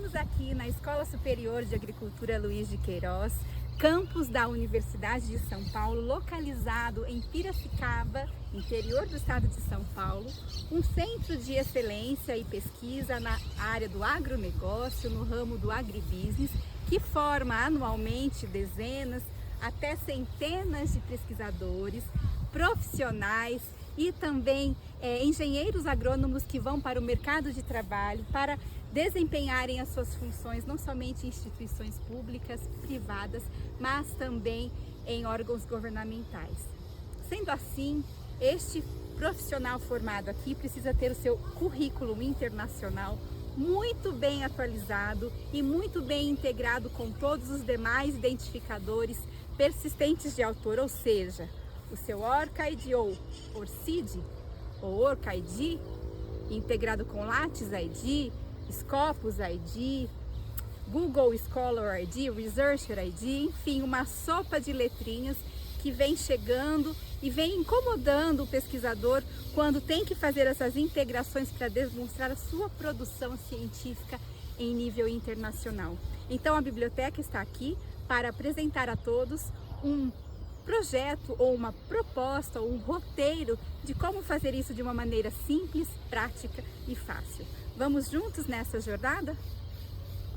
Estamos aqui na Escola Superior de Agricultura Luiz de Queiroz, campus da Universidade de São Paulo, localizado em Piracicaba, interior do estado de São Paulo, um centro de excelência e pesquisa na área do agronegócio, no ramo do agribusiness, que forma anualmente dezenas até centenas de pesquisadores, profissionais e também engenheiros agrônomos que vão para o mercado de trabalho para desempenharem as suas funções não somente em instituições públicas, privadas, mas também em órgãos governamentais. Sendo assim, este profissional formado aqui precisa ter o seu currículo internacional muito bem atualizado e muito bem integrado com todos os demais identificadores persistentes de autor, ou seja, o seu ORCID ou ORCID ou ORCID, integrado com Lattes ID, Scopus ID, Google Scholar ID, Researcher ID, enfim, uma sopa de letrinhas que vem chegando e vem incomodando o pesquisador quando tem que fazer essas integrações para demonstrar a sua produção científica em nível internacional. Então a biblioteca está aqui para apresentar a todos um projeto ou uma proposta ou um roteiro de como fazer isso de uma maneira simples, prática e fácil. Vamos juntos nessa jornada?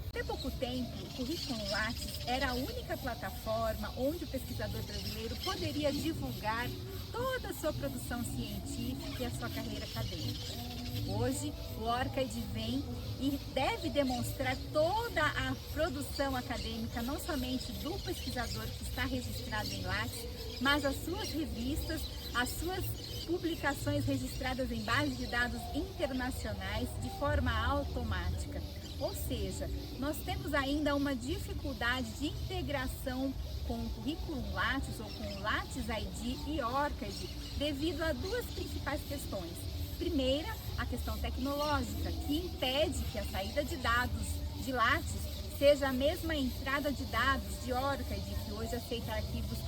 Até pouco tempo, o Currículo Lattes era a única plataforma onde o pesquisador brasileiro poderia divulgar toda a sua produção científica e a sua carreira acadêmica. Hoje, o ORCID vem e deve demonstrar toda a produção acadêmica, não somente do pesquisador que está registrado em Lattes, mas as suas revistas, as suas publicações registradas em bases de dados internacionais de forma automática. Ou seja, nós temos ainda uma dificuldade de integração com o Currículo Lattes ou com o Lattes ID e ORCID devido a duas principais questões. Primeira, a questão tecnológica, que impede que a saída de dados de Lattes seja a mesma entrada de dados de ORCID, que hoje aceita arquivos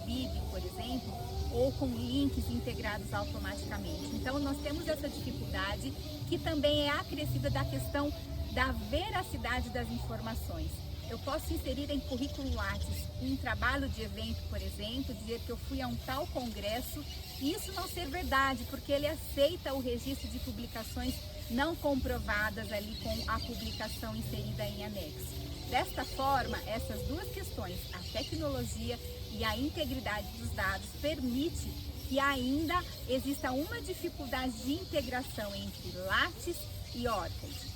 .bib, por exemplo, ou com links integrados automaticamente. Então, nós temos essa dificuldade que também é acrescida da questão da veracidade das informações. Eu posso inserir em Currículo Lattes um trabalho de evento, por exemplo, dizer que eu fui a um tal congresso e isso não ser verdade, porque ele aceita o registro de publicações não comprovadas ali com a publicação inserida em anexo. Desta forma, essas duas questões, a tecnologia e a integridade dos dados, permite que ainda exista uma dificuldade de integração entre Lattes e ORCID.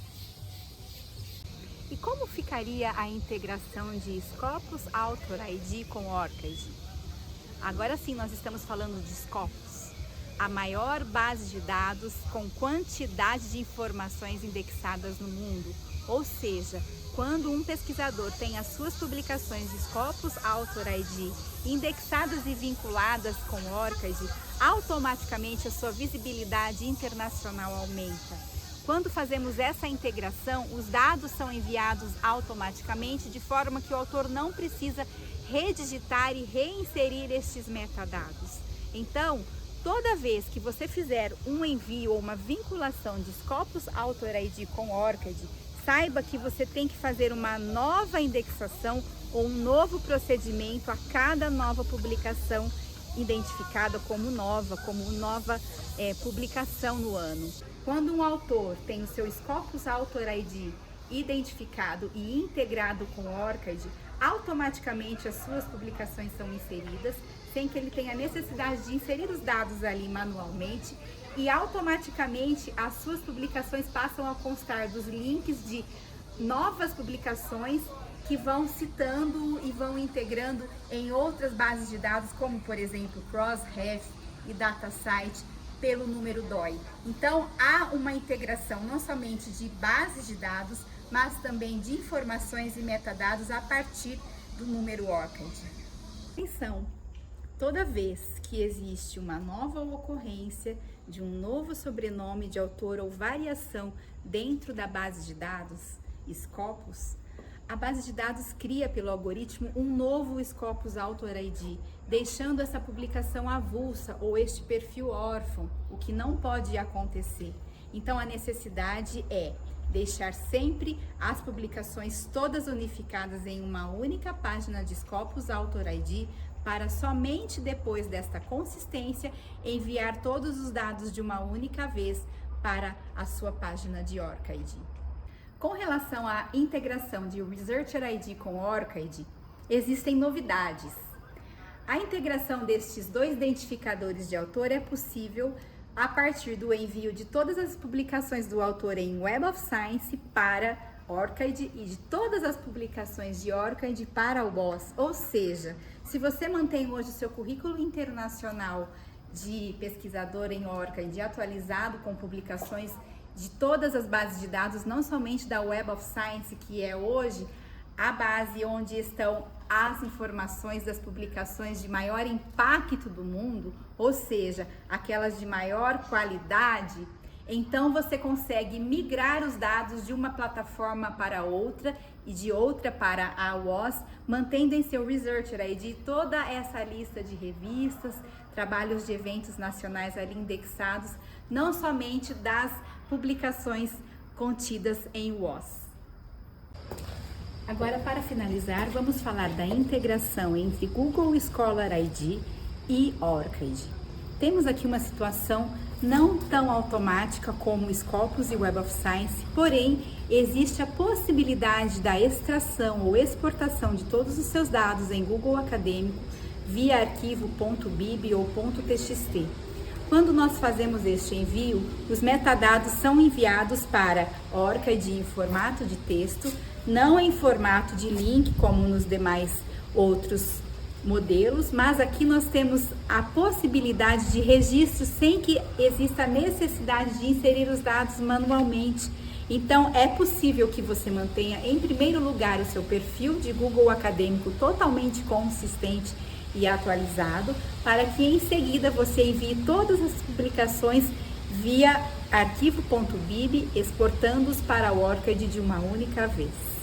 E como ficaria a integração de Scopus Author ID com ORCID? Agora sim, nós estamos falando de Scopus, a maior base de dados com quantidade de informações indexadas no mundo. Ou seja, quando um pesquisador tem as suas publicações de Scopus Author ID indexadas e vinculadas com ORCID, automaticamente a sua visibilidade internacional aumenta. Quando fazemos essa integração, os dados são enviados automaticamente, de forma que o autor não precisa redigitar e reinserir estes metadados. Então, toda vez que você fizer um envio ou uma vinculação de Scopus Author ID com ORCID, saiba que você tem que fazer uma nova indexação ou um novo procedimento a cada nova publicação identificada como nova publicação no ano. Quando um autor tem o seu Scopus Author ID identificado e integrado com o ORCID, automaticamente as suas publicações são inseridas, sem que ele tenha necessidade de inserir os dados ali manualmente, e automaticamente as suas publicações passam a constar dos links de novas publicações que vão citando e vão integrando em outras bases de dados, como por exemplo Crossref e DataCite, pelo número DOI. Então há uma integração não somente de bases de dados, mas também de informações e metadados a partir do número ORCID. Atenção! Toda vez que existe uma nova ocorrência de um novo sobrenome de autor ou variação dentro da base de dados, Scopus, a base de dados cria pelo algoritmo um novo Scopus Author ID, deixando essa publicação avulsa ou este perfil órfão, o que não pode acontecer. Então a necessidade é deixar sempre as publicações todas unificadas em uma única página de Scopus Author ID, para somente depois desta consistência enviar todos os dados de uma única vez para a sua página de OrcID. Com relação à integração de Researcher ID com OrcID, existem novidades. A integração destes dois identificadores de autor é possível a partir do envio de todas as publicações do autor em Web of Science para OrcID e de todas as publicações de OrcID para o WOS. Ou seja, se você mantém hoje o seu currículo internacional de pesquisador em OrcID atualizado com publicações de todas as bases de dados, não somente da Web of Science, que é hoje a base onde estão as informações das publicações de maior impacto do mundo, ou seja, aquelas de maior qualidade, então você consegue migrar os dados de uma plataforma para outra e de outra para a WOS, mantendo em seu Researcher ID toda essa lista de revistas, trabalhos de eventos nacionais ali indexados, não somente das publicações contidas em WOS. Agora, para finalizar, vamos falar da integração entre Google Scholar ID e OrcID. Temos aqui uma situação não tão automática como Scopus e Web of Science, porém, existe a possibilidade da extração ou exportação de todos os seus dados em Google Acadêmico via arquivo .bib ou .txt. Quando nós fazemos este envio, os metadados são enviados para OrcID em formato de texto, não em formato de link como nos demais outros modelos, mas aqui nós temos a possibilidade de registro sem que exista a necessidade de inserir os dados manualmente. Então, é possível que você mantenha, em primeiro lugar, o seu perfil de Google Acadêmico totalmente consistente e atualizado, para que em seguida você envie todas as publicações via arquivo.bib, exportando-os para o OrcID de uma única vez.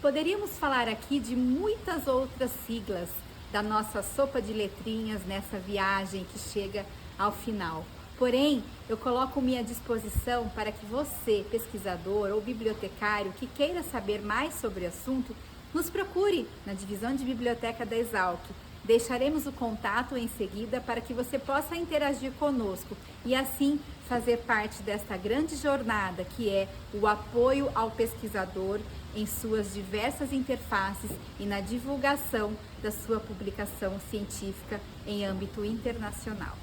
Poderíamos falar aqui de muitas outras siglas da nossa sopa de letrinhas nessa viagem que chega ao final. Porém, eu coloco-me à disposição para que você, pesquisador ou bibliotecário, que queira saber mais sobre o assunto, nos procure na divisão de biblioteca da Exalc. Deixaremos o contato em seguida para que você possa interagir conosco e assim fazer parte desta grande jornada que é o apoio ao pesquisador em suas diversas interfaces e na divulgação da sua publicação científica em âmbito internacional.